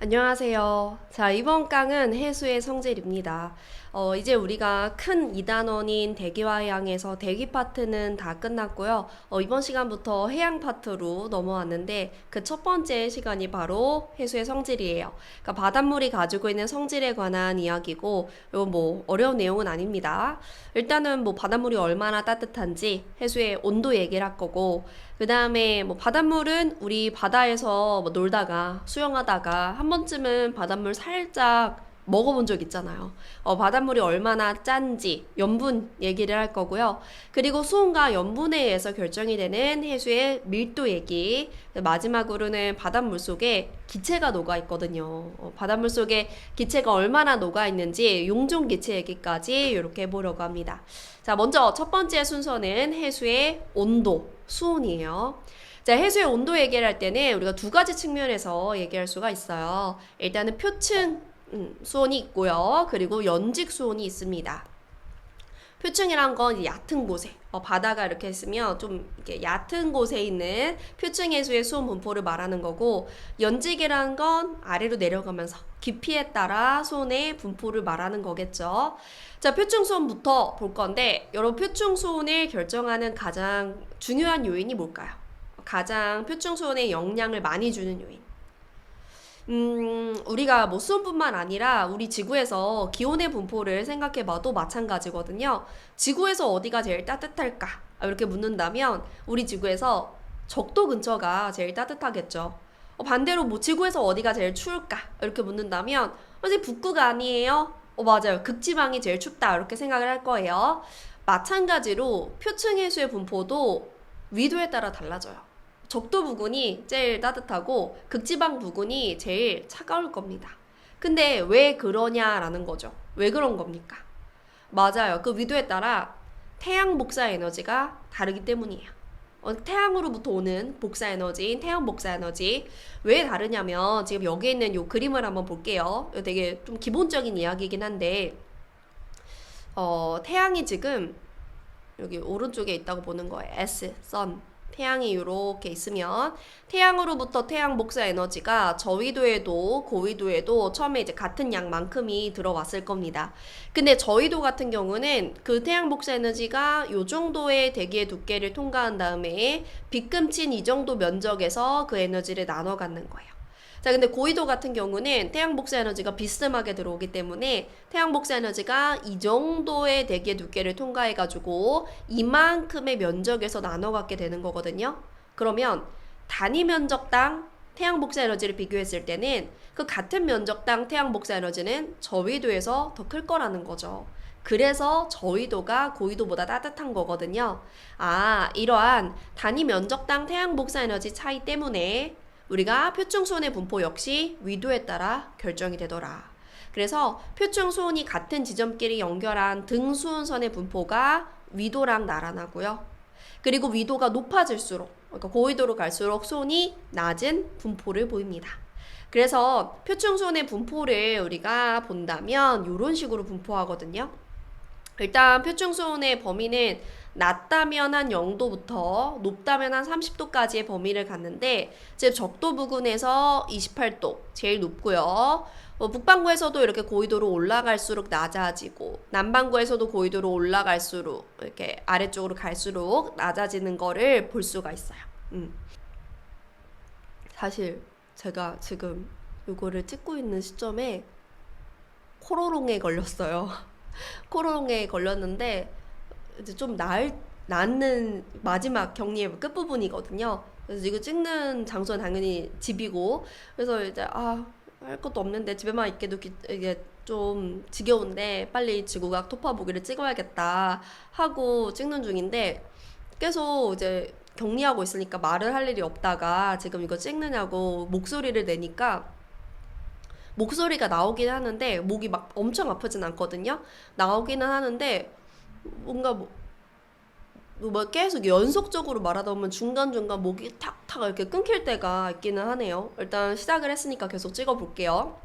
안녕하세요. 자, 이번 강은 해수의 성질입니다. 이제 우리가 큰 2단원인 대기와 해양에서 대기 파트는 다 끝났고요. 이번 시간부터 해양 파트로 넘어왔는데 그 첫 번째 시간이 바로 해수의 성질이에요. 그러니까 바닷물이 가지고 있는 성질에 관한 이야기고, 이거 뭐 어려운 내용은 아닙니다. 일단은 뭐 바닷물이 얼마나 따뜻한지 해수의 온도 얘기를 할 거고, 그 다음에 뭐 바닷물은 우리 바다에서 뭐 놀다가 수영하다가 한 번쯤은 바닷물 살짝 먹어본 적 있잖아요. 바닷물이 얼마나 짠지 염분 얘기를 할 거고요. 그리고 수온과 염분에 의해서 결정이 되는 해수의 밀도 얘기. 마지막으로는 바닷물 속에 기체가 녹아 있거든요. 바닷물 속에 기체가 얼마나 녹아 있는지 용존 기체 얘기까지 이렇게 해보려고 합니다. 자, 먼저 첫 번째 순서는 해수의 온도, 수온이에요. 자, 해수의 온도 얘기를 할 때는 우리가 두 가지 측면에서 얘기할 수가 있어요. 일단은 표층 수온이 있고요. 그리고 연직 수온이 있습니다. 표층이란 건 얕은 곳에, 바다가 이렇게 있으면 좀 이렇게 얕은 곳에 있는 표층 해수의 수온 분포를 말하는 거고, 연직이란 건 아래로 내려가면서 깊이에 따라 수온의 분포를 말하는 거겠죠. 자, 표층 수온부터 볼 건데, 여러분 표층 수온을 결정하는 가장 중요한 요인이 뭘까요? 가장 표층 수온에 영향을 많이 주는 요인. 우리가 뭐 수온뿐만 아니라 우리 지구에서 기온의 분포를 생각해봐도 마찬가지거든요. 지구에서 어디가 제일 따뜻할까? 이렇게 묻는다면 우리 지구에서 적도 근처가 제일 따뜻하겠죠. 반대로 뭐 지구에서 어디가 제일 추울까? 이렇게 묻는다면 이제 북극 아니에요? 맞아요. 극지방이 제일 춥다. 이렇게 생각을 할 거예요. 마찬가지로 표층 해수의 분포도 위도에 따라 달라져요. 적도 부근이 제일 따뜻하고 극지방 부근이 제일 차가울 겁니다. 근데 왜 그러냐라는 거죠. 왜 그런 겁니까? 맞아요. 그 위도에 따라 태양 복사 에너지가 다르기 때문이에요. 태양으로부터 오는 복사 에너지인 태양 복사 에너지. 왜 다르냐면 지금 여기 있는 요 그림을 한번 볼게요. 이거 되게 좀 기본적인 이야기이긴 한데 태양이 지금 여기 오른쪽에 있다고 보는 거예요. S, Sun. 태양이 이렇게 있으면 태양으로부터 태양 복사 에너지가 저위도에도 고위도에도 처음에 이제 같은 양만큼이 들어왔을 겁니다. 근데 저위도 같은 경우는 그 태양 복사 에너지가 요 정도의 대기의 두께를 통과한 다음에 빗금친 이 정도 면적에서 그 에너지를 나눠 갖는 거예요. 자, 근데 고위도 같은 경우는 태양 복사 에너지가 비스듬하게 들어오기 때문에 태양 복사 에너지가 이 정도의 대기의 두께를 통과해가지고 이만큼의 면적에서 나눠 갖게 되는 거거든요. 그러면 단위 면적당 태양 복사 에너지를 비교했을 때는 그 같은 면적당 태양 복사 에너지는 저위도에서 더 클 거라는 거죠. 그래서 저위도가 고위도보다 따뜻한 거거든요. 이러한 단위 면적당 태양 복사 에너지 차이 때문에 우리가 표층 수온의 분포 역시 위도에 따라 결정이 되더라. 그래서 표층 수온이 같은 지점끼리 연결한 등 수온선의 분포가 위도랑 나란하고요. 그리고 위도가 높아질수록, 그러니까 고위도로 갈수록 수온이 낮은 분포를 보입니다. 그래서 표층 수온의 분포를 우리가 본다면 이런 식으로 분포하거든요. 일단 표층 수온의 범위는 낮다면 한 0도부터 높다면 한 30도까지의 범위를 갖는데 지금 적도 부근에서 28도 제일 높고요. 북반구에서도 이렇게 고위도로 올라갈수록 낮아지고 남반구에서도 고위도로 올라갈수록 이렇게 아래쪽으로 갈수록 낮아지는 거를 볼 수가 있어요. 사실 제가 지금 이거를 찍고 있는 시점에 코로롱에 걸렸어요. 코로나에 걸렸는데 이제 좀 낫는 마지막 격리의 끝부분이거든요. 그래서 이거 찍는 장소는 당연히 집이고, 그래서 이제 할 것도 없는데 집에만 있게도 이게 좀 지겨운데 빨리 지구과학 토파 보기를 찍어야겠다 하고 찍는 중인데 계속 이제 격리하고 있으니까 말을 할 일이 없다가 지금 이거 찍느냐고 목소리를 내니까 목소리가 나오긴 하는데 목이 막 엄청 아프진 않거든요. 나오기는 하는데 뭔가 뭐 계속 연속적으로 말하다 보면 중간중간 목이 탁탁 이렇게 끊길 때가 있기는 하네요. 일단 시작을 했으니까 계속 찍어볼게요.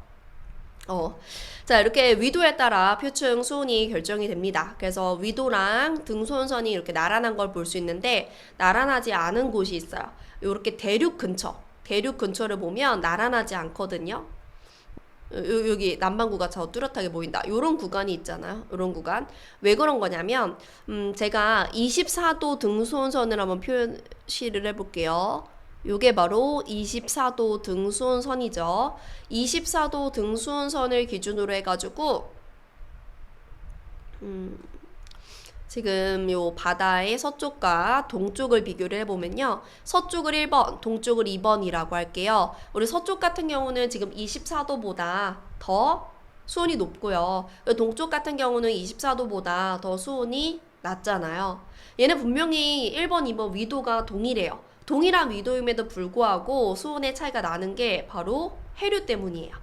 자, 이렇게 위도에 따라 표층 수온이 결정이 됩니다. 그래서 위도랑 등 수온선이 이렇게 나란한 걸 볼 수 있는데 나란하지 않은 곳이 있어요. 이렇게 대륙 근처를 보면 나란하지 않거든요. 여기 남반구가 더 뚜렷하게 보인다. 요런 구간이 있잖아요. 요런 구간. 왜 그런 거냐면 제가 24도 등수원선을 한번 표시를 해볼게요. 요게 바로 24도 등수원선이죠. 24도 등수원선을 기준으로 해가지고 지금 요 바다의 서쪽과 동쪽을 비교를 해보면요. 서쪽을 1번, 동쪽을 2번이라고 할게요. 우리 서쪽 같은 경우는 지금 24도보다 더 수온이 높고요. 동쪽 같은 경우는 24도보다 더 수온이 낮잖아요. 얘는 분명히 1번, 2번 위도가 동일해요. 동일한 위도임에도 불구하고 수온의 차이가 나는 게 바로 해류 때문이에요.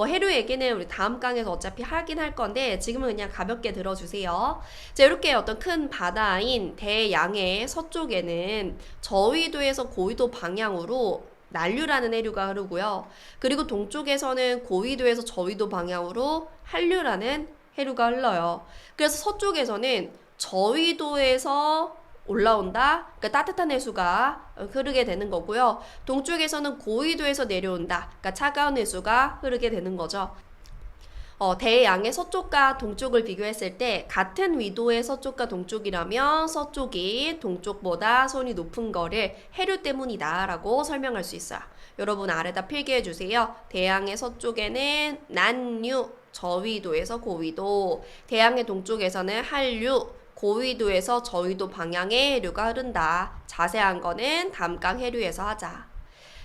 해류 얘기는 우리 다음 강에서 어차피 하긴 할 건데 지금은 그냥 가볍게 들어주세요. 자, 이렇게 어떤 큰 바다인 대양의 서쪽에는 저위도에서 고위도 방향으로 난류라는 해류가 흐르고요. 그리고 동쪽에서는 고위도에서 저위도 방향으로 한류라는 해류가 흘러요. 그래서 서쪽에서는 저위도에서 올라온다. 그러니까 따뜻한 해수가 흐르게 되는 거고요. 동쪽에서는 고위도에서 내려온다. 그러니까 차가운 해수가 흐르게 되는 거죠. 대양의 서쪽과 동쪽을 비교했을 때 같은 위도의 서쪽과 동쪽이라면 서쪽이 동쪽보다 수온이 높은 거를 해류 때문이다 라고 설명할 수 있어요. 여러분 아래다 필기해 주세요. 대양의 서쪽에는 난류, 저위도에서 고위도, 대양의 동쪽에서는 한류, 고위도에서 저위도 방향의 해류가 흐른다. 자세한 거는 다음 강 해류에서 하자.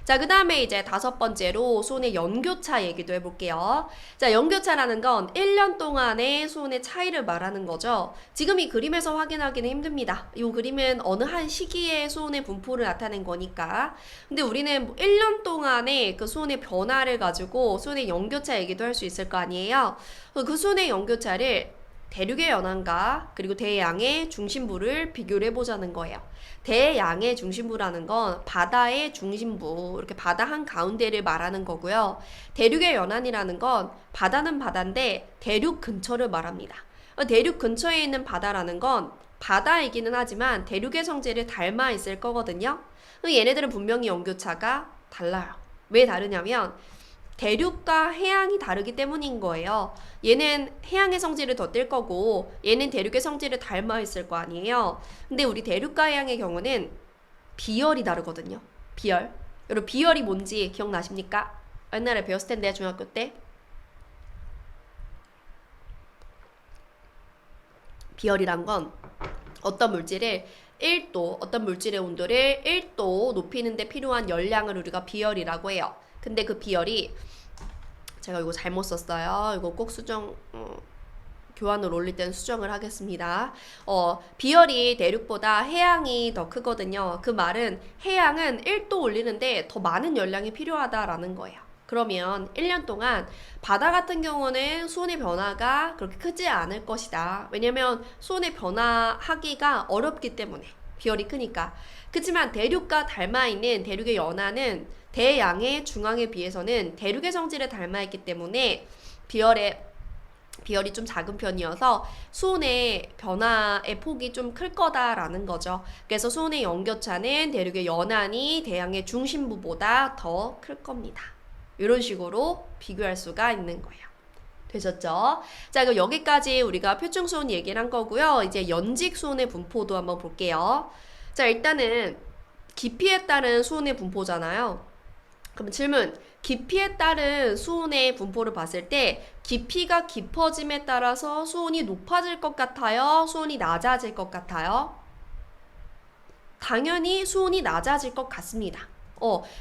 자, 그 다음에 이제 5번째로 수온의 연교차 얘기도 해볼게요. 자, 연교차라는 건 1년 동안의 수온의 차이를 말하는 거죠. 지금 이 그림에서 확인하기는 힘듭니다. 이 그림은 어느 한 시기의 수온의 분포를 나타낸 거니까. 근데 우리는 1년 동안의 그 수온의 변화를 가지고 수온의 연교차 얘기도 할 수 있을 거 아니에요. 그 수온의 연교차를 대륙의 연안과 그리고 대양의 중심부를 비교를 해보자는 거예요. 대양의 중심부라는 건 바다의 중심부, 이렇게 바다 한가운데를 말하는 거고요. 대륙의 연안이라는 건 바다는 바다인데 대륙 근처를 말합니다. 대륙 근처에 있는 바다라는 건 바다이기는 하지만 대륙의 성질을 닮아 있을 거거든요. 얘네들은 분명히 연교차가 달라요. 왜 다르냐면 대륙과 해양이 다르기 때문인 거예요. 얘는 해양의 성질을 덧댈 거고 얘는 대륙의 성질을 닮아 있을 거 아니에요. 근데 우리 대륙과 해양의 경우는 비열이 다르거든요. 비열. 여러분 비열이 뭔지 기억나십니까? 옛날에 배웠을 텐데 중학교 때. 비열이란 건 어떤 물질을 1도, 어떤 물질의 온도를 1도 높이는 데 필요한 열량을 우리가 비열이라고 해요. 근데 그 비열이 제가 이거 잘못 썼어요. 이거 꼭 교환을 올릴 때는 수정을 하겠습니다. 비열이 대륙보다 해양이 더 크거든요. 그 말은 해양은 1도 올리는데 더 많은 열량이 필요하다라는 거예요. 그러면 1년 동안 바다 같은 경우는 수온의 변화가 그렇게 크지 않을 것이다. 왜냐면 수온의 변화하기가 어렵기 때문에 비열이 크니까. 그렇지만 대륙과 닮아있는 대륙의 연안은 대양의 중앙에 비해서는 대륙의 성질에 닮아있기 때문에 비열이 좀 작은 편이어서 수온의 변화의 폭이 좀 클 거다라는 거죠. 그래서 수온의 연교차는 대륙의 연안이 대양의 중심부보다 더 클 겁니다. 이런 식으로 비교할 수가 있는 거예요. 되셨죠? 자, 그럼 여기까지 우리가 표층수온 얘기를 한 거고요. 이제 연직수온의 분포도 한번 볼게요. 자, 일단은 깊이에 따른 수온의 분포잖아요. 그럼 질문, 깊이에 따른 수온의 분포를 봤을 때 깊이가 깊어짐에 따라서 수온이 높아질 것 같아요? 수온이 낮아질 것 같아요? 당연히 수온이 낮아질 것 같습니다.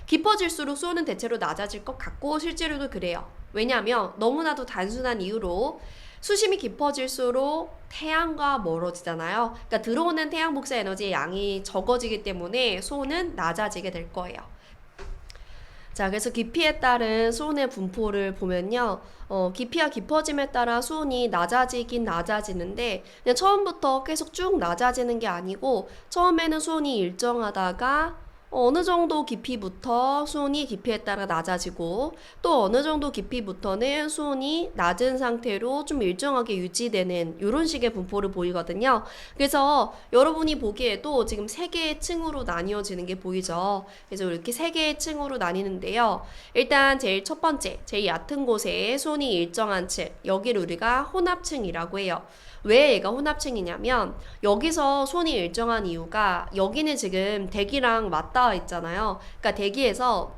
깊어질수록 수온은 대체로 낮아질 것 같고 실제로도 그래요. 왜냐하면 너무나도 단순한 이유로 수심이 깊어질수록 태양과 멀어지잖아요. 그러니까 들어오는 태양 복사 에너지의 양이 적어지기 때문에 수온은 낮아지게 될 거예요. 자, 그래서 깊이에 따른 수온의 분포를 보면요. 깊이가 깊어짐에 따라 수온이 낮아지긴 낮아지는데 그냥 처음부터 계속 쭉 낮아지는 게 아니고 처음에는 수온이 일정하다가 어느 정도 깊이부터 수온이 깊이에 따라 낮아지고 또 어느 정도 깊이부터는 수온이 낮은 상태로 좀 일정하게 유지되는 이런 식의 분포를 보이거든요. 그래서 여러분이 보기에도 지금 세 개의 층으로 나뉘어지는 게 보이죠. 그래서 이렇게 세 개의 층으로 나뉘는데요. 일단 제일 첫 번째, 제일 얕은 곳에 수온이 일정한 층, 여기를 우리가 혼합층이라고 해요. 왜 얘가 혼합층이냐면 여기서 수온이 일정한 이유가 여기는 지금 대기랑 맞닿아 있잖아요. 그러니까 대기에서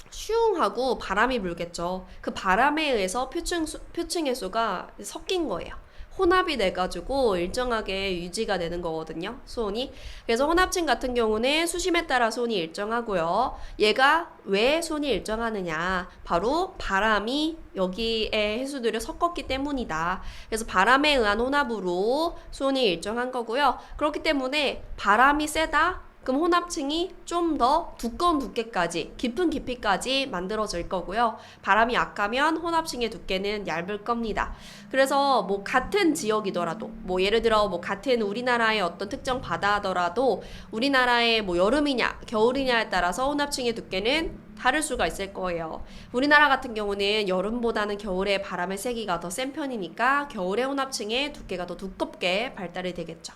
슝 하고 바람이 불겠죠. 그 바람에 의해서 표층의 수가 섞인 거예요. 혼합이 돼가지고 일정하게 유지가 되는 거거든요. 수온이. 그래서 혼합층 같은 경우는 수심에 따라 수온이 일정하고요. 얘가 왜 수온이 일정하느냐. 바로 바람이 여기에 해수들을 섞었기 때문이다. 그래서 바람에 의한 혼합으로 수온이 일정한 거고요. 그렇기 때문에 바람이 세다. 그럼 혼합층이 좀 더 두꺼운 두께까지, 깊은 깊이까지 만들어질 거고요. 바람이 약하면 혼합층의 두께는 얇을 겁니다. 그래서 뭐 같은 지역이더라도, 뭐 예를 들어 뭐 같은 우리나라의 어떤 특정 바다더라도 우리나라의 뭐 여름이냐, 겨울이냐에 따라서 혼합층의 두께는 다를 수가 있을 거예요. 우리나라 같은 경우는 여름보다는 겨울에 바람의 세기가 더 센 편이니까 겨울에 혼합층의 두께가 더 두껍게 발달이 되겠죠.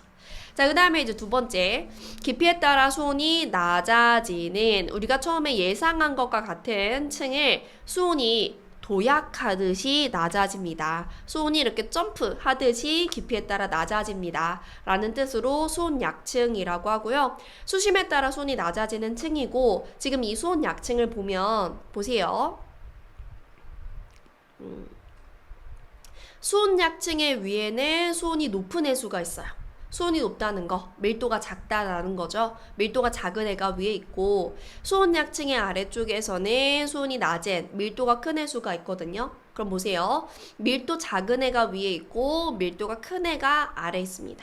자, 그 다음에 이제 두 번째, 깊이에 따라 수온이 낮아지는 우리가 처음에 예상한 것과 같은 층을 수온이 도약하듯이 낮아집니다. 수온이 이렇게 점프하듯이 깊이에 따라 낮아집니다. 라는 뜻으로 수온 약층이라고 하고요. 수심에 따라 수온이 낮아지는 층이고 지금 이 수온 약층을 보면 보세요. 수온 약층의 위에는 수온이 높은 해수가 있어요. 수온이 높다는 거, 밀도가 작다라는 거죠. 밀도가 작은 애가 위에 있고 수온 약층의 아래쪽에서는 수온이 낮은 밀도가 큰 해수가 있거든요. 그럼 보세요. 밀도 작은 애가 위에 있고 밀도가 큰 애가 아래에 있습니다.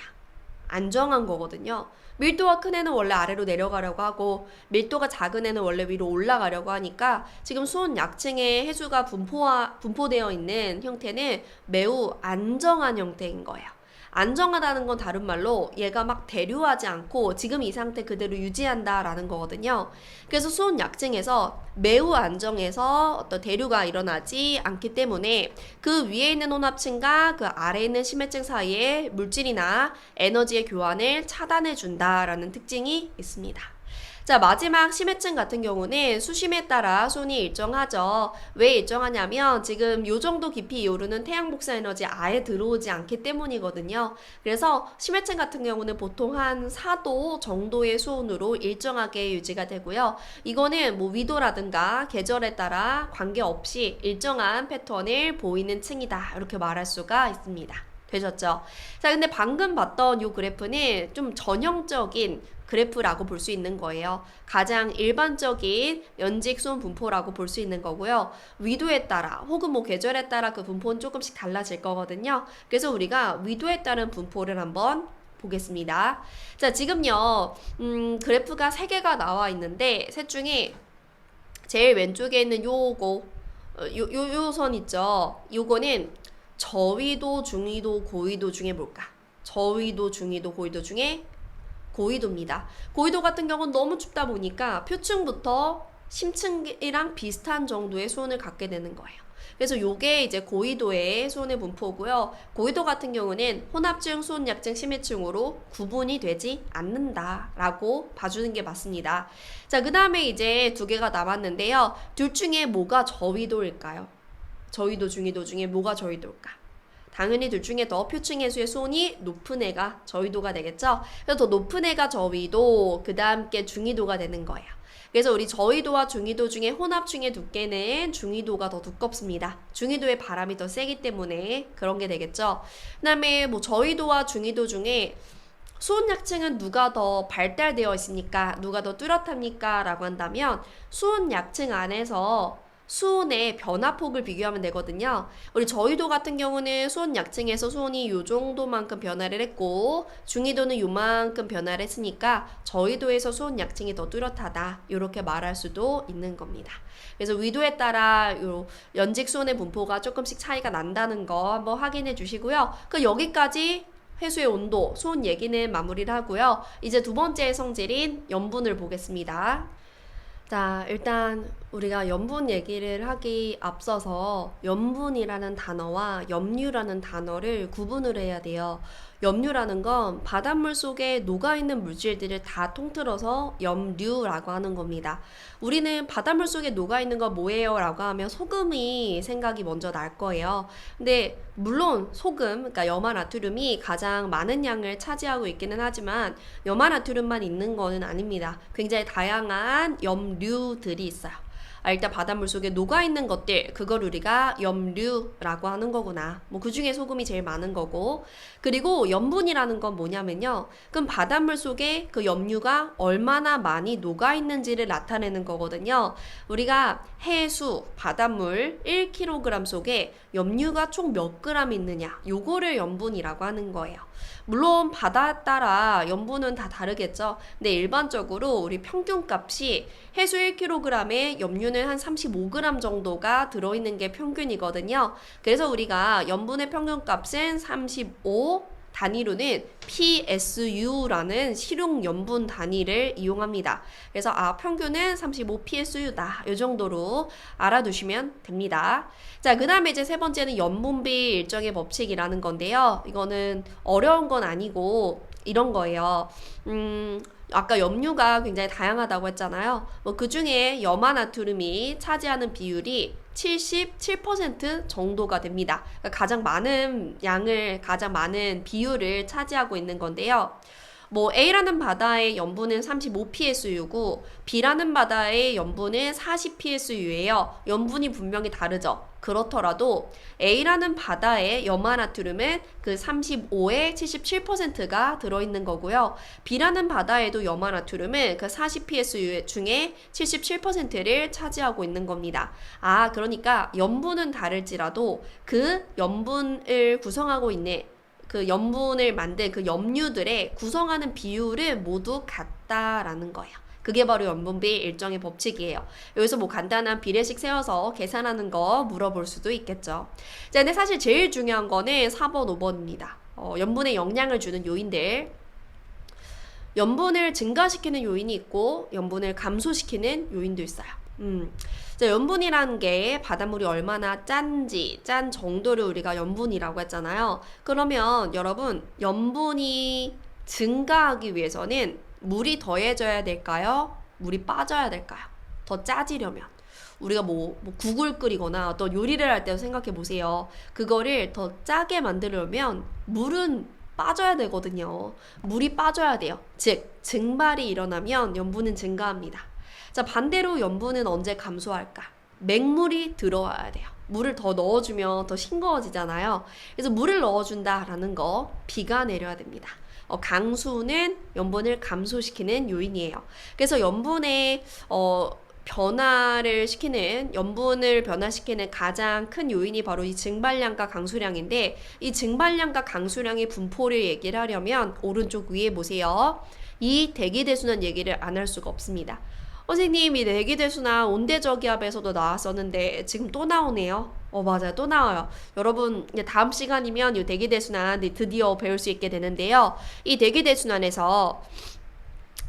안정한 거거든요. 밀도가 큰 애는 원래 아래로 내려가려고 하고 밀도가 작은 애는 원래 위로 올라가려고 하니까 지금 수온 약층의 해수가 분포되어 있는 형태는 매우 안정한 형태인 거예요. 안정하다는 건 다른 말로 얘가 막 대류하지 않고 지금 이 상태 그대로 유지한다라는 거거든요. 그래서 수온 약층에서 매우 안정해서 어떤 대류가 일어나지 않기 때문에 그 위에 있는 혼합층과 그 아래에 있는 심해층 사이에 물질이나 에너지의 교환을 차단해 준다라는 특징이 있습니다. 자, 마지막 심해층 같은 경우는 수심에 따라 수온이 일정하죠. 왜 일정하냐면 지금 요 정도 깊이 이오르는 태양 복사 에너지 아예 들어오지 않기 때문이거든요. 그래서 심해층 같은 경우는 보통 한 4도 정도의 수온으로 일정하게 유지가 되고요. 이거는 뭐 위도라든가 계절에 따라 관계없이 일정한 패턴을 보이는 층이다. 이렇게 말할 수가 있습니다. 되셨죠? 자, 근데 방금 봤던 이 그래프는 좀 전형적인 그래프라고 볼 수 있는 거예요. 가장 일반적인 연직 수온 분포라고 볼 수 있는 거고요. 위도에 따라 혹은 뭐 계절에 따라 그 분포는 조금씩 달라질 거거든요. 그래서 우리가 위도에 따른 분포를 한번 보겠습니다. 자, 지금요, 그래프가 3개가 나와 있는데 셋 중에 제일 왼쪽에 있는 요거, 요 선 있죠? 요거는 저위도, 중위도, 고위도 중에 뭘까? 저위도, 중위도, 고위도 중에 고위도입니다. 고위도 같은 경우는 너무 춥다 보니까 표층부터 심층이랑 비슷한 정도의 수온을 갖게 되는 거예요. 그래서 요게 이제 고위도의 수온의 분포고요. 고위도 같은 경우는 혼합층, 수온 약층, 심해층으로 구분이 되지 않는다라고 봐주는 게 맞습니다. 자, 그 다음에 이제 2개가 남았는데요. 둘 중에 뭐가 저위도일까요? 저위도, 중위도 중에 뭐가 저위도일까? 당연히 둘 중에 더 표층 해수의 수온이 높은 애가 저위도가 되겠죠. 그래서 더 높은 애가 저위도, 그 다음 게 중위도가 되는 거예요. 그래서 우리 저위도와 중위도 중에 혼합층의 두께는 중위도가 더 두껍습니다. 중위도의 바람이 더 세기 때문에 그런 게 되겠죠. 그 다음에 뭐 저위도와 중위도 중에 수온 약층은 누가 더 발달되어 있습니까? 누가 더 뚜렷합니까? 라고 한다면 수온 약층 안에서 수온의 변화폭을 비교하면 되거든요. 우리 저위도 같은 경우는 수온 약층에서 수온이 요 정도만큼 변화를 했고 중위도는 요만큼 변화를 했으니까 저위도에서 수온 약층이 더 뚜렷하다. 이렇게 말할 수도 있는 겁니다. 그래서 위도에 따라 요 연직 수온의 분포가 조금씩 차이가 난다는 거 한번 확인해 주시고요. 그 여기까지 해수의 온도, 수온 얘기는 마무리를 하고요. 이제 두 번째 성질인 염분을 보겠습니다. 자, 일단 우리가 염분 얘기를 하기 앞서서 염분이라는 단어와 염류라는 단어를 구분을 해야 돼요. 염류라는 건 바닷물 속에 녹아있는 물질들을 다 통틀어서 염류라고 하는 겁니다. 우리는 바닷물 속에 녹아있는 거 뭐예요? 라고 하면 소금이 생각이 먼저 날 거예요. 근데 물론 소금, 그러니까 염화나트륨이 가장 많은 양을 차지하고 있기는 하지만 염화나트륨만 있는 거는 아닙니다. 굉장히 다양한 염류들이 있어요. 일단 바닷물 속에 녹아있는 것들, 그걸 우리가 염류라고 하는 거구나. 뭐 그 중에 소금이 제일 많은 거고. 그리고 염분이라는 건 뭐냐면요. 그럼 바닷물 속에 그 염류가 얼마나 많이 녹아있는지를 나타내는 거거든요. 우리가 해수, 바닷물 1kg 속에 염류가 총 몇 그램 있느냐. 요거를 염분이라고 하는 거예요. 물론 바다에 따라 염분은 다 다르겠죠. 근데 일반적으로 우리 평균값이 해수 1kg에 염류는 한 35g 정도가 들어있는 게 평균이거든요. 그래서 우리가 염분의 평균값은 35, 단위로는 PSU라는 실용 염분 단위를 이용합니다. 그래서 평균은 35 PSU다. 이 정도로 알아두시면 됩니다. 자, 그 다음에 이제 세 번째는 염분비 일정의 법칙이라는 건데요. 이거는 어려운 건 아니고 이런 거예요. 아까 염류가 굉장히 다양하다고 했잖아요. 그 중에 염화나트륨이 차지하는 비율이 77% 정도가 됩니다. 그러니까 가장 많은 양을, 가장 많은 비율을 차지하고 있는 건데요. A라는 바다의 염분은 35 PSU고 B라는 바다의 염분은 40 PSU예요. 염분이 분명히 다르죠. 그렇더라도 A라는 바다의 염화나트륨은 그 35에 77%가 들어있는 거고요. B라는 바다에도 염화나트륨은 그 40 PSU 중에 77%를 차지하고 있는 겁니다. 그러니까 염분은 다를지라도 그 염분을 구성하고 있는 그 염분을 만든 그 염류들의 구성하는 비율은 모두 같다라는 거예요. 그게 바로 염분비 일정의 법칙이에요. 여기서 간단한 비례식 세워서 계산하는 거 물어볼 수도 있겠죠. 자, 근데 사실 제일 중요한 거는 4번, 5번입니다. 염분에 영향을 주는 요인들. 염분을 증가시키는 요인이 있고 염분을 감소시키는 요인도 있어요. 자, 염분이라는 게 바닷물이 얼마나 짠지, 짠 정도를 우리가 염분이라고 했잖아요. 그러면 여러분, 염분이 증가하기 위해서는 물이 더해져야 될까요? 물이 빠져야 될까요? 더 짜지려면. 우리가 국을 끓이거나 어떤 요리를 할 때 생각해 보세요. 그거를 더 짜게 만들려면 물은 빠져야 되거든요. 물이 빠져야 돼요. 즉, 증발이 일어나면 염분은 증가합니다. 자, 반대로 염분은 언제 감소할까? 맹물이 들어와야 돼요. 물을 더 넣어주면 더 싱거워지잖아요. 그래서 물을 넣어준다라는 거, 비가 내려야 됩니다. 강수는 염분을 감소시키는 요인이에요. 그래서 염분의 염분을 변화시키는 가장 큰 요인이 바로 이 증발량과 강수량인데, 이 증발량과 강수량의 분포를 얘기를 하려면 오른쪽 위에 보세요. 이 대기대순환 얘기를 안 할 수가 없습니다. 선생님, 이 대기대순환 온대저기압에서도 나왔었는데 지금 또 나오네요. 맞아요. 또 나와요. 여러분, 다음 시간이면 이 대기대순환 드디어 배울 수 있게 되는데요. 이 대기대순환에서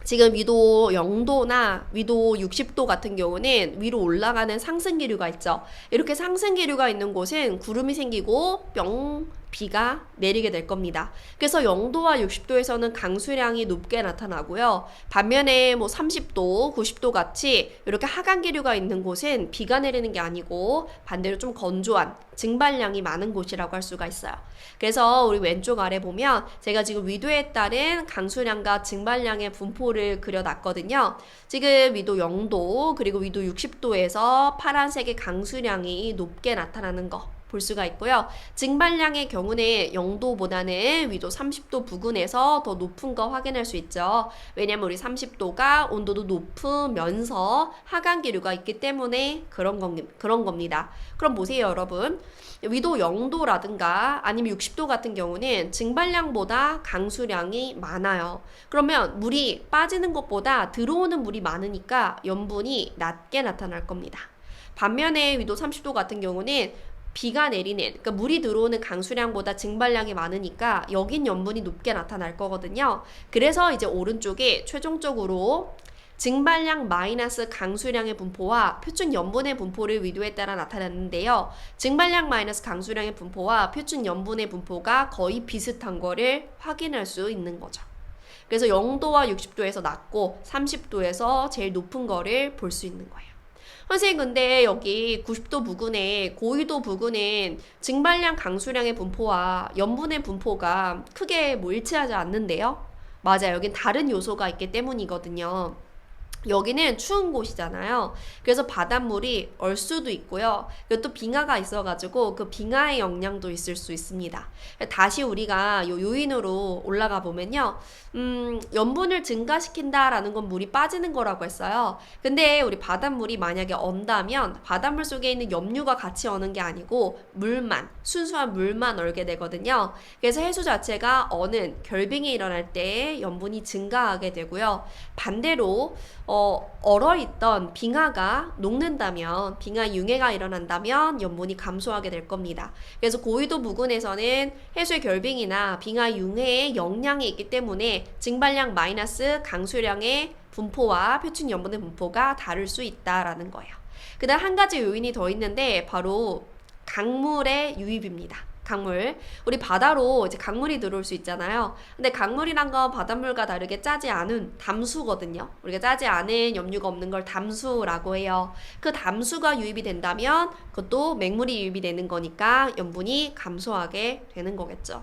지금 위도 0도나 위도 60도 같은 경우는 위로 올라가는 상승기류가 있죠. 이렇게 상승기류가 있는 곳은 구름이 생기고 비가 내리게 될 겁니다. 그래서 0도와 60도에서는 강수량이 높게 나타나고요. 반면에 30도, 90도 같이 이렇게 하강기류가 있는 곳은 비가 내리는 게 아니고 반대로 좀 건조한 증발량이 많은 곳이라고 할 수가 있어요. 그래서 우리 왼쪽 아래 보면 제가 지금 위도에 따른 강수량과 증발량의 분포를 그려놨거든요. 지금 위도 0도 그리고 위도 60도에서 파란색의 강수량이 높게 나타나는 거 볼 수가 있고요. 증발량의 경우는 0도보다는 위도 30도 부근에서 더 높은 거 확인할 수 있죠. 왜냐면 우리 30도가 온도도 높으면서 하강기류가 있기 때문에 그런 겁니다. 그럼 보세요, 여러분. 위도 0도라든가 아니면 60도 같은 경우는 증발량보다 강수량이 많아요. 그러면 물이 빠지는 것보다 들어오는 물이 많으니까 염분이 낮게 나타날 겁니다. 반면에 위도 30도 같은 경우는 비가 내리는, 그러니까 물이 들어오는 강수량보다 증발량이 많으니까 여긴 염분이 높게 나타날 거거든요. 그래서 이제 오른쪽에 최종적으로 증발량 마이너스 강수량의 분포와 표준 염분의 분포를 위도에 따라 나타났는데요. 증발량 마이너스 강수량의 분포와 표준 염분의 분포가 거의 비슷한 거를 확인할 수 있는 거죠. 그래서 0도와 60도에서 낮고 30도에서 제일 높은 거를 볼 수 있는 거예요. 선생님 근데 여기 90도 부근에 고위도 부근은 증발량 강수량의 분포와 염분의 분포가 크게 뭐 일치하지 않는데요. 맞아요. 여긴 다른 요소가 있기 때문이거든요. 여기는 추운 곳이잖아요. 그래서 바닷물이 얼 수도 있고요. 그리고 또 빙하가 있어가지고 그 빙하의 영향도 있을 수 있습니다. 다시 우리가 요 요인으로 올라가 보면요. 염분을 증가시킨다라는 건 물이 빠지는 거라고 했어요. 근데 우리 바닷물이 만약에 언다면 바닷물 속에 있는 염류가 같이 어는 게 아니고 물만, 순수한 물만 얼게 되거든요. 그래서 해수 자체가 어는 결빙이 일어날 때 염분이 증가하게 되고요. 반대로 얼어있던 빙하가 녹는다면, 빙하 융해가 일어난다면 염분이 감소하게 될 겁니다. 그래서 고위도 부근에서는 해수의 결빙이나 빙하 융해의 영향이 있기 때문에 증발량 마이너스 강수량의 분포와 표준 염분의 분포가 다를 수 있다라는 거예요. 그 다음 한 가지 요인이 더 있는데 바로 강물의 유입입니다. 강물. 우리 바다로 이제 강물이 들어올 수 있잖아요. 근데 강물이란 건 바닷물과 다르게 짜지 않은 담수거든요. 우리가 짜지 않은 염류가 없는 걸 담수라고 해요. 그 담수가 유입이 된다면 그것도 맹물이 유입이 되는 거니까 염분이 감소하게 되는 거겠죠.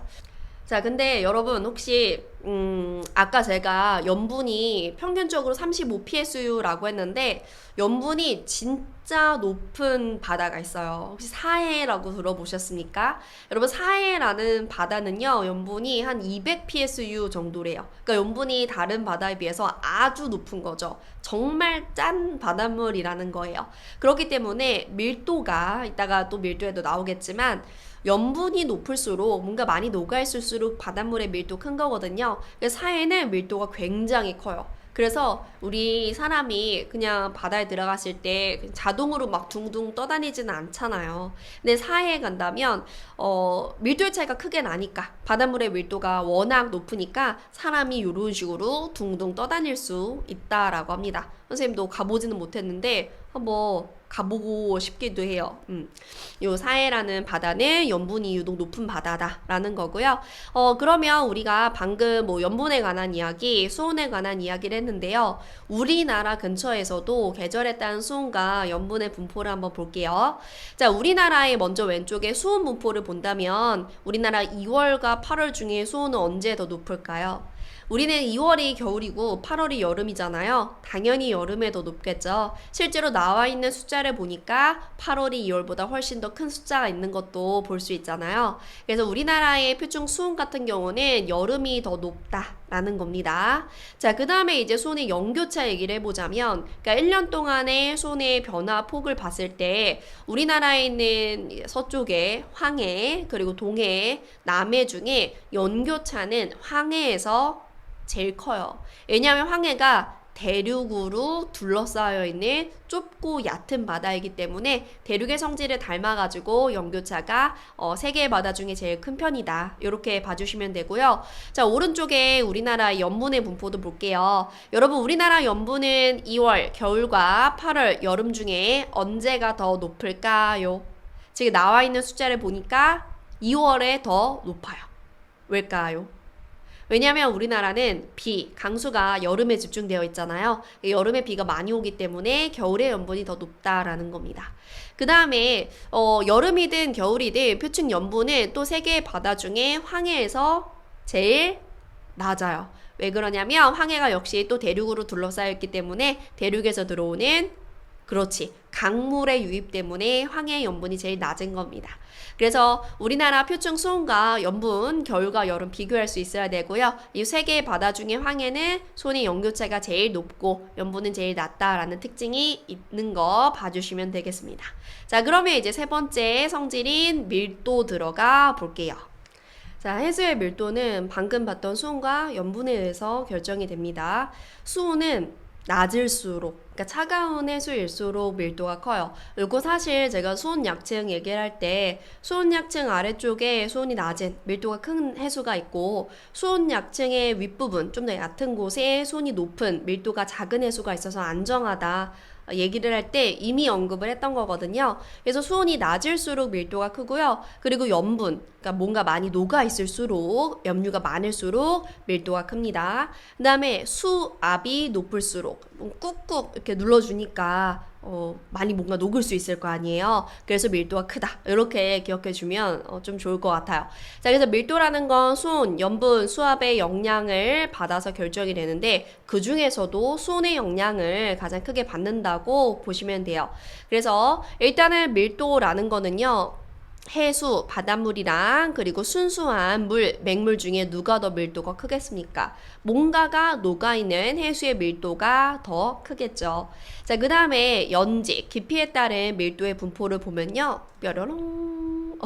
자, 근데 여러분 혹시 아까 제가 염분이 평균적으로 35psu라고 했는데 염분이 진짜 높은 바다가 있어요. 혹시 사해라고 들어보셨습니까? 여러분 사해라는 바다는요 염분이 한 200psu 정도래요. 그러니까 염분이 다른 바다에 비해서 아주 높은 거죠. 정말 짠 바닷물이라는 거예요. 그렇기 때문에 밀도가 이따가 또 밀도에도 나오겠지만 염분이 높을수록 뭔가 많이 녹아있을수록 바닷물의 밀도 큰 거거든요. 그래서 사해는 밀도가 굉장히 커요. 그래서 우리 사람이 그냥 바다에 들어갔을 때 자동으로 막 둥둥 떠다니지는 않잖아요. 근데 사해에 간다면 밀도의 차이가 크게 나니까 바닷물의 밀도가 워낙 높으니까 사람이 이런 식으로 둥둥 떠다닐 수 있다라고 합니다. 선생님도 가보지는 못했는데 한번 가보고 싶기도 해요. 요 사해라는 바다는 염분이 유독 높은 바다다라는 거고요. 그러면 우리가 방금 뭐 염분에 관한 이야기, 수온에 관한 이야기를 했는데요. 우리나라 근처에서도 계절에 따른 수온과 염분의 분포를 한번 볼게요. 자, 우리나라의 먼저 왼쪽에 수온 분포를 본다면 우리나라 2월과 8월 중에 수온은 언제 더 높을까요? 우리는 2월이 겨울이고 8월이 여름이잖아요. 당연히 여름에 더 높겠죠. 실제로 나와 있는 숫자를 보니까 8월이 2월보다 훨씬 더 큰 숫자가 있는 것도 볼 수 있잖아요. 그래서 우리나라의 표준 수온 같은 경우는 여름이 더 높다라는 겁니다. 자, 그 다음에 이제 수온의 연교차 얘기를 해보자면, 그러니까 1년 동안의 수온의 변화 폭을 봤을 때 우리나라에 있는 서쪽에 황해, 그리고 동해, 남해 중에 연교차는 황해에서 제일 커요. 왜냐하면 황해가 대륙으로 둘러싸여 있는 좁고 얕은 바다이기 때문에 대륙의 성질을 닮아가지고 연교차가 세 개의 바다 중에 제일 큰 편이다. 이렇게 봐주시면 되고요. 자, 오른쪽에 우리나라 염분의 분포도 볼게요. 여러분 우리나라 염분은 2월 겨울과 8월 여름 중에 언제가 더 높을까요? 지금 나와 있는 숫자를 보니까 2월에 더 높아요. 왜일까요? 왜냐하면 우리나라는 비, 강수가 여름에 집중되어 있잖아요. 여름에 비가 많이 오기 때문에 겨울에 염분이 더 높다라는 겁니다. 그 다음에 여름이든 겨울이든 표준 염분은 또 세 개의 바다 중에 황해에서 제일 낮아요. 왜 그러냐면 황해가 역시 또 대륙으로 둘러싸여 있기 때문에 대륙에서 들어오는 그렇지. 강물의 유입 때문에 황해의 염분이 제일 낮은 겁니다. 그래서 우리나라 표준 수온과 염분, 겨울과 여름 비교할 수 있어야 되고요. 이 세 개의 바다 중에 황해는 수온의 연교차가 제일 높고 염분은 제일 낮다라는 특징이 있는 거 봐주시면 되겠습니다. 자, 그러면 이제 세 번째 성질인 밀도 들어가 볼게요. 자, 해수의 밀도는 방금 봤던 수온과 염분에 의해서 결정이 됩니다. 수온은 낮을수록, 그러니까 차가운 해수일수록 밀도가 커요. 그리고 사실 제가 수온 약층 얘기를 할 때 수온 약층 아래쪽에 수온이 낮은 밀도가 큰 해수가 있고 수온 약층의 윗부분 좀 더 얕은 곳에 수온이 높은 밀도가 작은 해수가 있어서 안정하다 얘기를 할 때 이미 언급을 했던 거거든요. 그래서 수온이 낮을수록 밀도가 크고요. 그리고 염분, 그러니까 뭔가 많이 녹아 있을수록, 염류가 많을수록 밀도가 큽니다. 그 다음에 수압이 높을수록 꾹꾹 이렇게 눌러주니까 많이 뭔가 녹을 수 있을 거 아니에요. 그래서 밀도가 크다. 이렇게 기억해주면 좀 좋을 것 같아요. 자, 그래서 밀도라는 건 수온, 염분, 수압의 영향을 받아서 결정이 되는데 그 중에서도 수온의 영향을 가장 크게 받는다고 보시면 돼요. 그래서 일단은 밀도라는 거는요. 해수, 바닷물이랑 그리고 순수한 물, 맹물 중에 누가 더 밀도가 크겠습니까? 뭔가가 녹아있는 해수의 밀도가 더 크겠죠. 자, 그 다음에 연지, 깊이에 따른 밀도의 분포를 보면요. 뾰로롱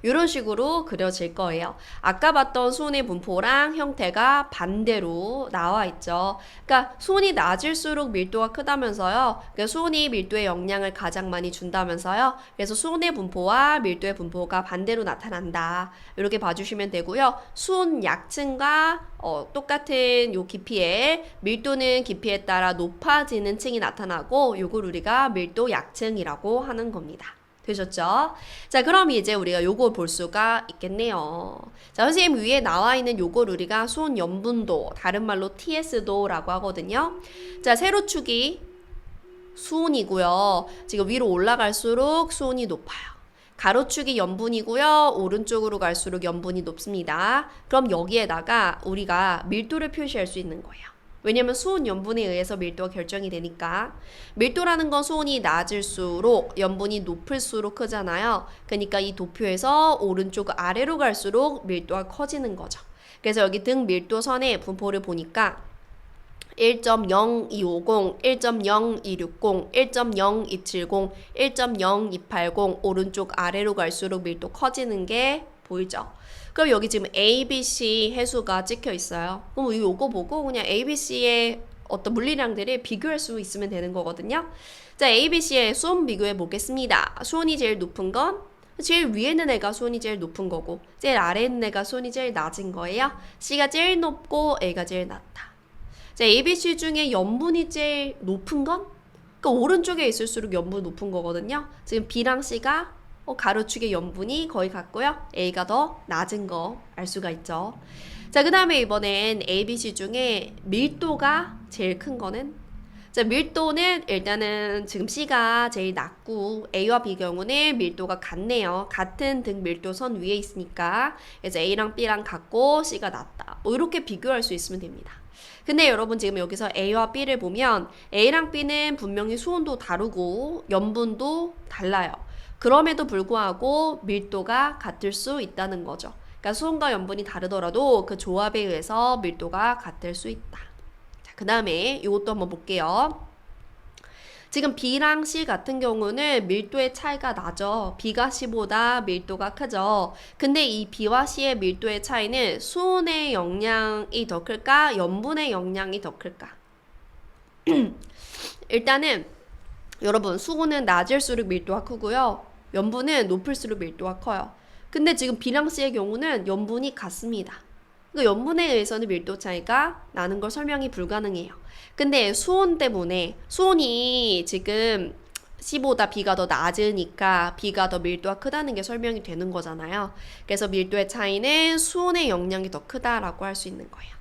이런 식으로 그려질 거예요. 아까 봤던 수온의 분포랑 형태가 반대로 나와 있죠. 그러니까 수온이 낮을수록 밀도가 크다면서요. 그러니까 수온이 밀도에 영향을 가장 많이 준다면서요. 그래서 수온의 분포와 밀도의 분포가 반대로 나타난다. 이렇게 봐주시면 되고요. 수온 약층과 똑같은 요 깊이에 밀도는 깊이에 따라 높아지는 층이 나타나고 요걸 우리가 밀도 약층이라고 하는 겁니다. 되셨죠? 자, 그럼 이제 우리가 요걸 볼 수가 있겠네요. 자, 선생님 위에 나와 있는 요걸 우리가 수온 염분도, 다른 말로 TS도라고 하거든요. 자, 세로축이 수온이고요. 지금 위로 올라갈수록 수온이 높아요. 가로축이 염분이고요. 오른쪽으로 갈수록 염분이 높습니다. 그럼 여기에다가 우리가 밀도를 표시할 수 있는 거예요. 왜냐면 수온 염분에 의해서 밀도가 결정이 되니까. 밀도라는 건 수온이 낮을수록 염분이 높을수록 크잖아요. 그러니까 이 도표에서 오른쪽 아래로 갈수록 밀도가 커지는 거죠. 그래서 여기 등 밀도선의 분포를 보니까 1.0250, 1.0260, 1.0270, 1.0280 오른쪽 아래로 갈수록 밀도 커지는 게 보이죠? 그럼 여기 지금 A, B, C 해수가 찍혀 있어요. 그럼 이거 보고 그냥 A, B, C의 어떤 물리량들을 비교할 수 있으면 되는 거거든요. 자, A, B, C의 수온 비교해 보겠습니다. 수온이 제일 높은 건 제일 위에 있는 애가 수온이 제일 높은 거고 제일 아래에 있는 애가 수온이 제일 낮은 거예요. C가 제일 높고 A가 제일 낮다. 자, A, B, C 중에 염분이 제일 높은 건? 그러니까 오른쪽에 있을수록 염분이 높은 거거든요. 지금 B랑 C가 가로축의 염분이 거의 같고요. A가 더 낮은 거 알 수가 있죠. 자, 그 다음에 이번엔 A, B, C 중에 밀도가 제일 큰 거는? 자, 밀도는 일단은 지금 C가 제일 낮고 A와 B 경우는 밀도가 같네요. 같은 등 밀도선 위에 있으니까 그래서 A랑 B랑 같고 C가 낮다. 뭐 이렇게 비교할 수 있으면 됩니다. 근데 여러분 지금 여기서 A와 B를 보면 A랑 B는 분명히 수온도 다르고 염분도 달라요. 그럼에도 불구하고 밀도가 같을 수 있다는 거죠. 그러니까 수온과 염분이 다르더라도 그 조합에 의해서 밀도가 같을 수 있다. 자, 그 다음에 이것도 한번 볼게요. 지금 B랑 C 같은 경우는 밀도의 차이가 나죠. B가 C보다 밀도가 크죠. 근데 이 B와 C의 밀도의 차이는 수온의 영향이 더 클까? 염분의 영향이 더 클까? 일단은 여러분 수온은 낮을수록 밀도가 크고요. 염분은 높을수록 밀도가 커요. 근데 지금 B랑 C의 경우는 염분이 같습니다. 그러니까 염분에 의해서는 밀도 차이가 나는 걸 설명이 불가능해요. 근데 수온 때문에 수온이 지금 C보다 B가 더 낮으니까 B가 더 밀도가 크다는 게 설명이 되는 거잖아요. 그래서 밀도의 차이는 수온의 영향이 더 크다라고 할 수 있는 거예요.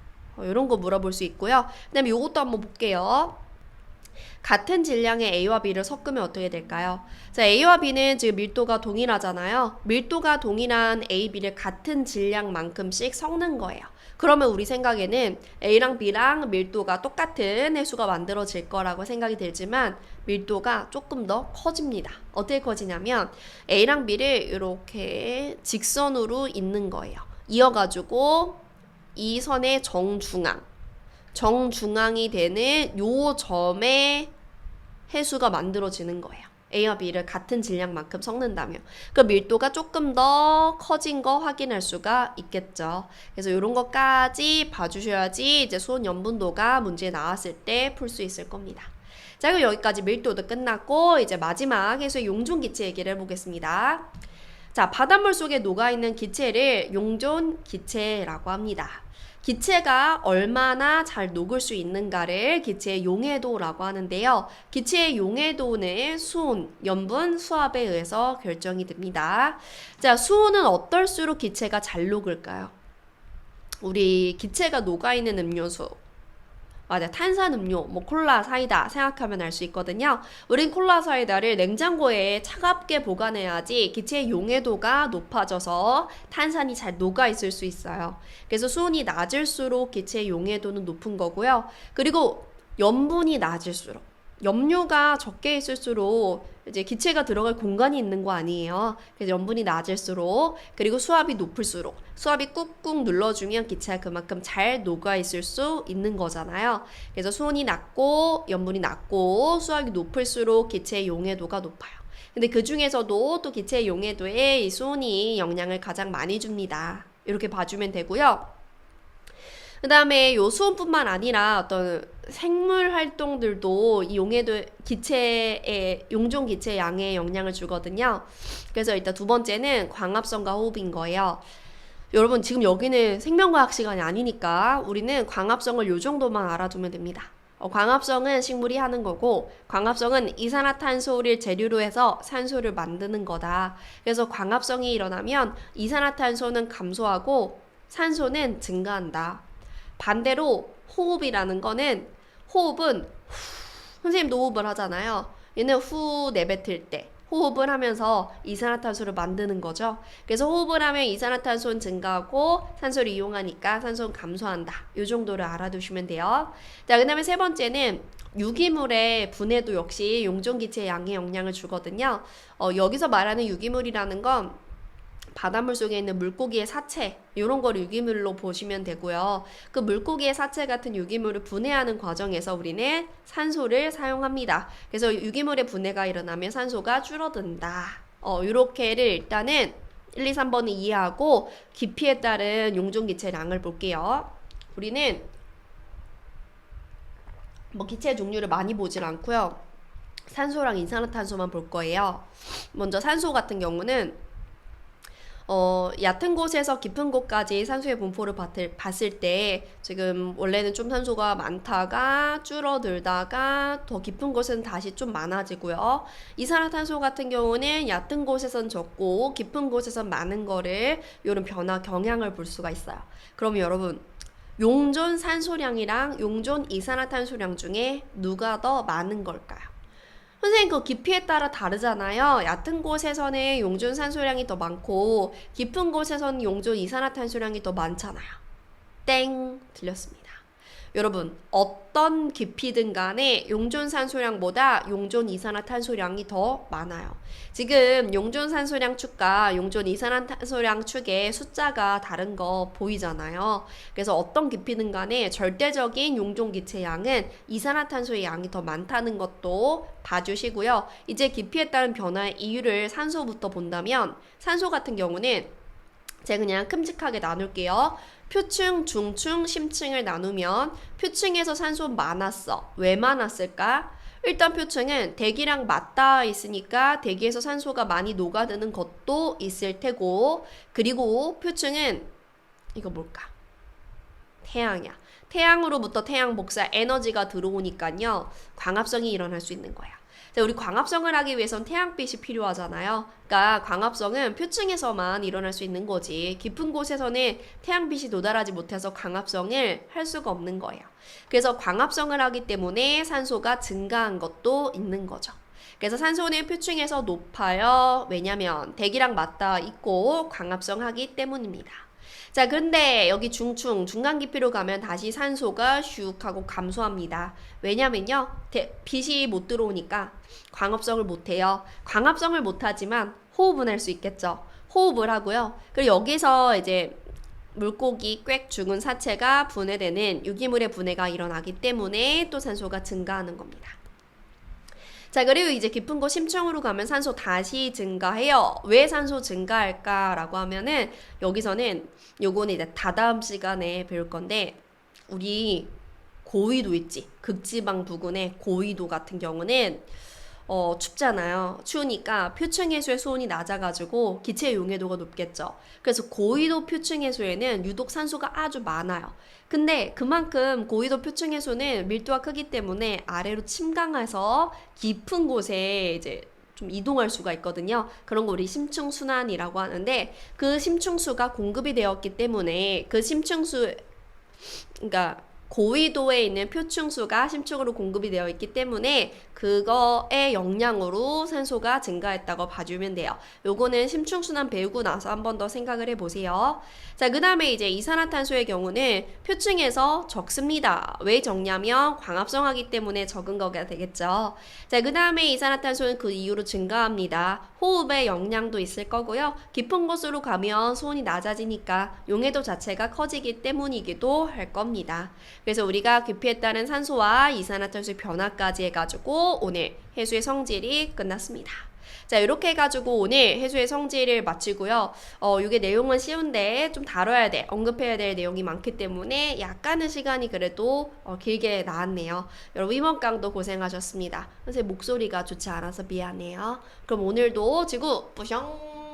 이런 거 물어볼 수 있고요. 그 다음에 이것도 한번 볼게요. 같은 질량의 A와 B를 섞으면 어떻게 될까요? 자, A와 B는 지금 밀도가 동일하잖아요. 밀도가 동일한 A, B를 같은 질량만큼씩 섞는 거예요. 그러면 우리 생각에는 A랑 B랑 밀도가 똑같은 해수가 만들어질 거라고 생각이 들지만 밀도가 조금 더 커집니다. 어떻게 커지냐면 A랑 B를 이렇게 직선으로 잇는 거예요. 이어가지고 이 선의 정중앙이 되는 요 점에 해수가 만들어지는 거예요. A와 B를 같은 질량만큼 섞는다면 그 밀도가 조금 더 커진 거 확인할 수가 있겠죠. 그래서 이런 것까지 봐주셔야지 이제 수온 염분도가 문제에 나왔을 때 풀 수 있을 겁니다. 자, 그럼 여기까지 밀도도 끝났고 이제 마지막 해수의 용존 기체 얘기를 해보겠습니다. 자, 바닷물 속에 녹아있는 기체를 용존 기체라고 합니다. 기체가 얼마나 잘 녹을 수 있는가를 기체의 용해도라고 하는데요. 기체의 용해도는 수온, 염분, 수압에 의해서 결정이 됩니다. 자, 수온은 어떨수록 기체가 잘 녹을까요? 우리 기체가 녹아있는 음료수, 맞아, 탄산음료, 뭐 콜라, 사이다 생각하면 알 수 있거든요. 우린 콜라, 사이다를 냉장고에 차갑게 보관해야지 기체의 용해도가 높아져서 탄산이 잘 녹아 있을 수 있어요. 그래서 수온이 낮을수록 기체의 용해도는 높은 거고요. 그리고 염분이 낮을수록, 염료가 적게 있을수록 이제 기체가 들어갈 공간이 있는 거 아니에요. 그래서 염분이 낮을수록, 그리고 수압이 높을수록, 수압이 꾹꾹 눌러주면 기체가 그만큼 잘 녹아 있을 수 있는 거잖아요. 그래서 수온이 낮고 염분이 낮고 수압이 높을수록 기체의 용해도가 높아요. 근데 그 중에서도 또 기체의 용해도에 이 수온이 영향을 가장 많이 줍니다. 이렇게 봐주면 되고요. 그 다음에 요 수온뿐만 아니라 어떤 생물 활동들도 이 용해도 기체의 용존 기체 양에 영향을 주거든요. 그래서 일단 두 번째는 광합성과 호흡인 거예요. 여러분 지금 여기는 생명과학 시간이 아니니까 우리는 광합성을 요 정도만 알아두면 됩니다. 광합성은 식물이 하는 거고, 광합성은 이산화탄소를 재료로 해서 산소를 만드는 거다. 그래서 광합성이 일어나면 이산화탄소는 감소하고 산소는 증가한다. 반대로 호흡이라는 거는, 호흡은 선생님도 호흡을 하잖아요. 얘는 후 내뱉을 때 호흡을 하면서 이산화탄소를 만드는 거죠. 그래서 호흡을 하면 이산화탄소는 증가하고 산소를 이용하니까 산소는 감소한다. 이 정도를 알아두시면 돼요. 자, 그 다음에 세 번째는 유기물의 분해도 역시 용존기체의 양에 영향을 주거든요. 여기서 말하는 유기물이라는 건 바닷물 속에 있는 물고기의 사체, 이런 걸 유기물로 보시면 되고요. 그 물고기의 사체 같은 유기물을 분해하는 과정에서 우리는 산소를 사용합니다. 그래서 유기물의 분해가 일어나면 산소가 줄어든다. 이렇게를 일단은 1, 2, 3번을 이해하고 깊이에 따른 용존기체량을 볼게요. 우리는 뭐 기체 종류를 많이 보진 않고요. 산소랑 이산화탄소만 볼 거예요. 먼저 산소 같은 경우는 얕은 곳에서 깊은 곳까지 산소의 분포를 봤을 때 지금 원래는 좀 산소가 많다가 줄어들다가 더 깊은 곳은 다시 좀 많아지고요. 이산화탄소 같은 경우는 얕은 곳에선 적고 깊은 곳에선 많은 거를 이런 변화 경향을 볼 수가 있어요. 그럼 여러분 용존 산소량이랑 용존 이산화탄소량 중에 누가 더 많은 걸까요? 선생님 그 깊이에 따라 다르잖아요. 얕은 곳에서는 용존 산소량이 더 많고 깊은 곳에서는 용존 이산화탄소량이 더 많잖아요. 땡, 틀렸습니다. 여러분 어떤 깊이든 간에 용존 산소량보다 용존 이산화탄소량이 더 많아요. 지금 용존 산소량 축과 용존 이산화탄소량 축의 숫자가 다른 거 보이잖아요. 그래서 어떤 깊이든 간에 절대적인 용존 기체 양은 이산화탄소의 양이 더 많다는 것도 봐주시고요. 이제 깊이에 따른 변화의 이유를 산소부터 본다면 산소 같은 경우는 제가 그냥 큼직하게 나눌게요. 표층, 중층, 심층을 나누면 표층에서 산소 많았어. 왜 많았을까? 일단 표층은 대기랑 맞닿아 있으니까 대기에서 산소가 많이 녹아드는 것도 있을 테고, 그리고 표층은 이거 뭘까? 태양이야. 태양으로부터 태양 복사 에너지가 들어오니까요. 광합성이 일어날 수 있는 거야. 자, 우리 광합성을 하기 위해선 태양빛이 필요하잖아요. 그러니까 광합성은 표층에서만 일어날 수 있는 거지. 깊은 곳에서는 태양빛이 도달하지 못해서 광합성을 할 수가 없는 거예요. 그래서 광합성을 하기 때문에 산소가 증가한 것도 있는 거죠. 그래서 산소는 표층에서 높아요. 왜냐면 대기랑 맞닿아 있고 광합성하기 때문입니다. 자, 그런데 여기 중층, 중간 깊이로 가면 다시 산소가 슉 하고 감소합니다. 왜냐면요, 빛이 못 들어오니까 광합성을 못해요. 광합성을 못하지만 호흡은 할 수 있겠죠. 호흡을 하고요. 그리고 여기서 이제 물고기 꽥 죽은 사체가 분해되는 유기물의 분해가 일어나기 때문에 또 산소가 증가하는 겁니다. 자, 그리고 이제 깊은 곳 심층으로 가면 산소 다시 증가해요. 왜 산소 증가할까라고 하면은 여기서는 요거는 이제 다다음 시간에 배울 건데 우리 고위도 있지. 극지방 부근의 고위도 같은 경우는 춥잖아요. 추우니까 표층 해수의 수온이 낮아가지고 기체 용해도가 높겠죠. 그래서 고위도 표층 해수에는 유독 산소가 아주 많아요. 근데 그만큼 고위도 표층 해수는 밀도가 크기 때문에 아래로 침강해서 깊은 곳에 이제 좀 이동할 수가 있거든요. 그런 거 우리 심층순환이라고 하는데 그 심층수가 공급이 되었기 때문에 그 심층수 그러니까 고위도에 있는 표층수가 심층으로 공급이 되어 있기 때문에 그거의 영향으로 산소가 증가했다고 봐주면 돼요. 요거는 심층순환 배우고 나서 한 번 더 생각을 해보세요. 자, 그 다음에 이제 이산화탄소의 경우는 표층에서 적습니다. 왜 적냐면 광합성하기 때문에 적은 거가 되겠죠. 자, 그 다음에 이산화탄소는 그 이후로 증가합니다. 호흡에 영향도 있을 거고요. 깊은 곳으로 가면 수온이 낮아지니까 용해도 자체가 커지기 때문이기도 할 겁니다. 그래서 우리가 깊이에 따른 산소와 이산화탄소의 변화까지 해가지고 오늘 해수의 성질이 끝났습니다. 자, 이렇게 해가지고 오늘 해수의 성질을 마치고요. 이게 내용은 쉬운데 좀 다뤄야 돼. 언급해야 될 내용이 많기 때문에 약간의 시간이 그래도 길게 나왔네요. 여러분 이번 강도 고생하셨습니다. 선생님 목소리가 좋지 않아서 미안해요. 그럼 오늘도 지구 뿌숑